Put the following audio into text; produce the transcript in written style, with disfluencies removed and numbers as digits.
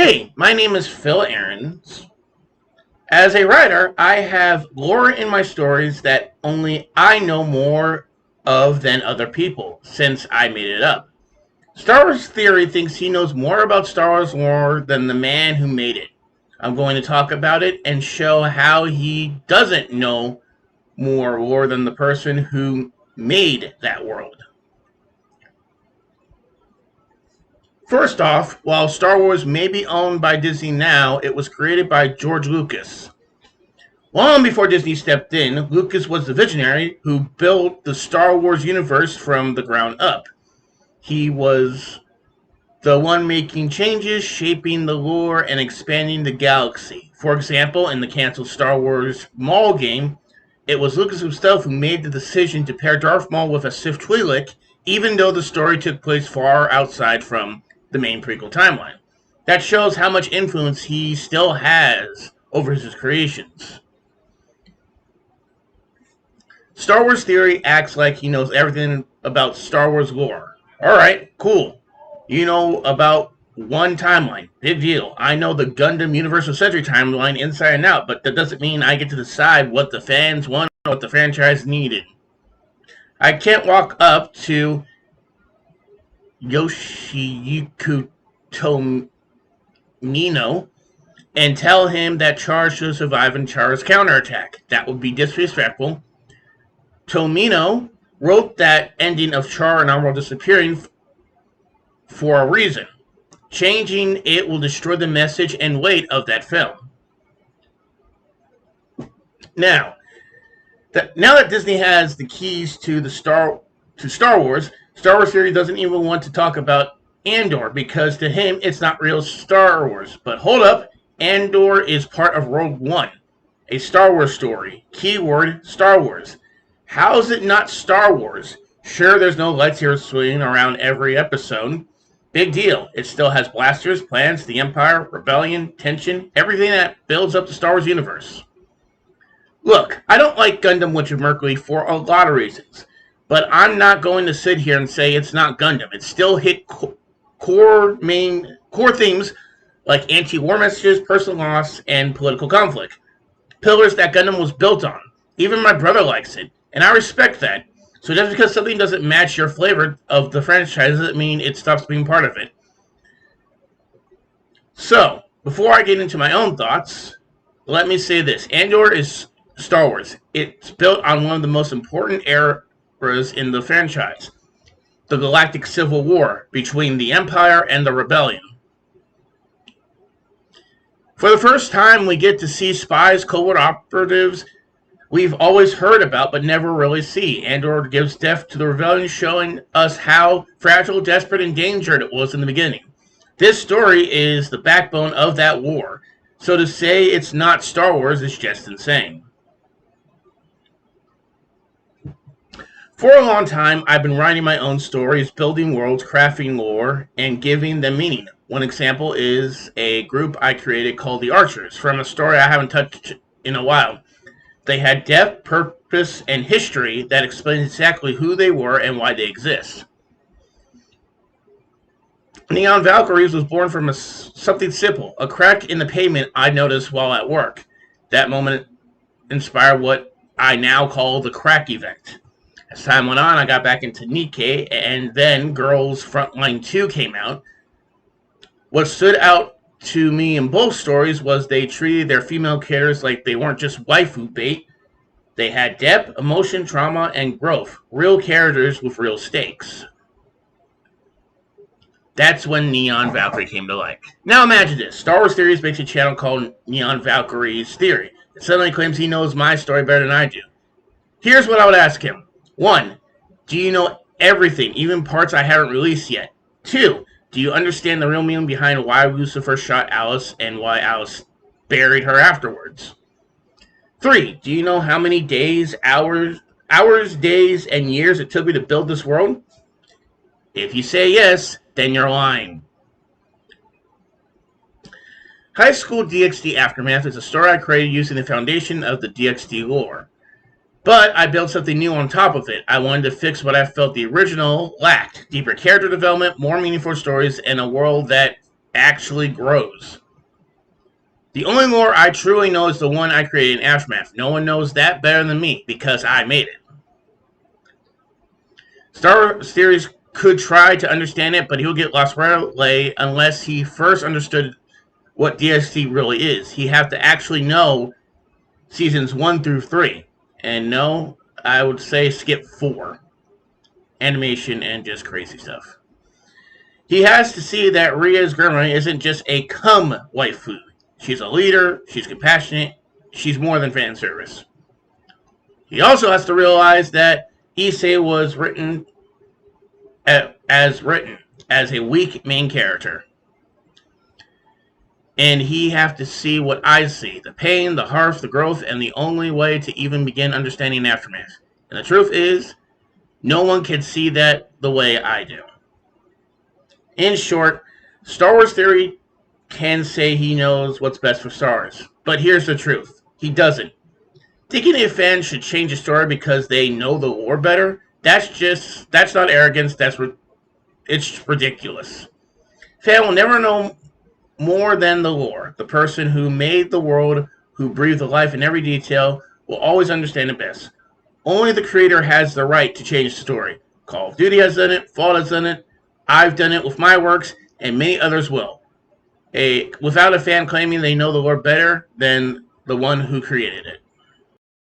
Hey, my name is Phil Ahrens. As a writer, I have lore in my stories that only I know more of than other people, since I made it up. Star Wars Theory thinks he knows more about Star Wars lore than the man who made it. I'm going to talk about it and show how he doesn't know more lore than the person who made that world. First off, while Star Wars may be owned by Disney now, it was created by George Lucas. Long before Disney stepped in, Lucas was the visionary who built the Star Wars universe from the ground up. He was the one making changes, shaping the lore, and expanding the galaxy. For example, in the canceled Star Wars Maul game, it was Lucas himself who made the decision to pair Darth Maul with a Sith Twi'lek, even though the story took place far outside from the main prequel timeline. That shows how much influence he still has over his creations. Star Wars Theory acts like he knows everything about Star Wars lore. Alright, cool. You know about one timeline. Big deal. I know the Gundam Universal Century timeline inside and out, but that doesn't mean I get to decide what the fans want or what the franchise needed. I can't walk up to Yoshiyuki Tomino and tell him that Char should survive in Char's counterattack. That would be disrespectful. Tomino wrote that ending of Char and Armor disappearing for a reason. Changing it will destroy the message and weight of that film. Now that Disney has the keys to Star Wars Theory doesn't even want to talk about Andor because to him it's not real Star Wars. But hold up, Andor is part of Rogue One, a Star Wars story. Keyword Star Wars. How is it not Star Wars? Sure, there's no lightsabers swinging around every episode. Big deal. It still has blasters, plans, the Empire, rebellion, tension, everything that builds up the Star Wars universe. Look, I don't like Gundam Witch of Mercury for a lot of reasons, but I'm not going to sit here and say it's not Gundam. It still hit core themes like anti-war messages, personal loss, and political conflict. Pillars that Gundam was built on. Even my brother likes it, and I respect that. So just because something doesn't match your flavor of the franchise doesn't mean it stops being part of it. So, before I get into my own thoughts, let me say this. Andor is Star Wars. It's built on one of the most important eras in the franchise. The Galactic Civil War between the Empire and the Rebellion. For the first time, we get to see spies, covert operatives we've always heard about but never really see. Andor gives depth to the rebellion, showing us how fragile, desperate, and dangerous it was in the beginning. This story is the backbone of that war, so to say it's not Star Wars is just insane. For a long time, I've been writing my own stories, building worlds, crafting lore, and giving them meaning. One example is a group I created called The Archers, from a story I haven't touched in a while. They had depth, purpose, and history that explains exactly who they were and why they exist. Neon Valkyries was born from something simple, a crack in the pavement I noticed while at work. That moment inspired what I now call the crack event. As time went on, I got back into Nikkei, and then Girls Frontline 2 came out. What stood out to me in both stories was they treated their female characters like they weren't just waifu bait. They had depth, emotion, trauma, and growth. Real characters with real stakes. That's when Neon Valkyrie came to life. Now imagine this. Star Wars Theories makes a channel called Neon Valkyrie's Theory. It suddenly claims he knows my story better than I do. Here's what I would ask him. 1. Do you know everything, even parts I haven't released yet? 2. Do you understand the real meaning behind why Lucifer shot Alice and why Alice buried her afterwards? 3. Do you know how many days, hours, days, and years it took me to build this world? If you say yes, then you're lying. High School DxD Aftermath is a story I created using the foundation of the DxD lore. But I built something new on top of it. I wanted to fix what I felt the original lacked. Deeper character development, more meaningful stories, and a world that actually grows. The only lore I truly know is the one I created in Aftermath. No one knows that better than me because I made it. Star Wars theories could try to understand it, but he'll get lost right away unless he first understood what DST really is. He have to actually know seasons 1 through 3. And no, I would say skip 4. Animation and just crazy stuff. He has to see that Rhea's grandma isn't just a cum waifu. She's a leader, she's compassionate, she's more than fan service. He also has to realize that Issei was written as a weak main character. And he have to see what I see. The pain, the hearth, the growth, and the only way to even begin understanding Aftermath. And the truth is, no one can see that the way I do. In short, Star Wars Theory can say he knows what's best for Star Wars. But here's the truth. He doesn't. Thinking a fan should change a story because they know the lore better, that's not arrogance, it's ridiculous. Fan will never know more than the lore. The person who made the world, who breathed the life in every detail, will always understand it best. Only the creator has the right to change the story. Call of Duty has done it, Fallout has done it, I've done it with my works, and many others will. Without a fan claiming they know the lore better than the one who created it.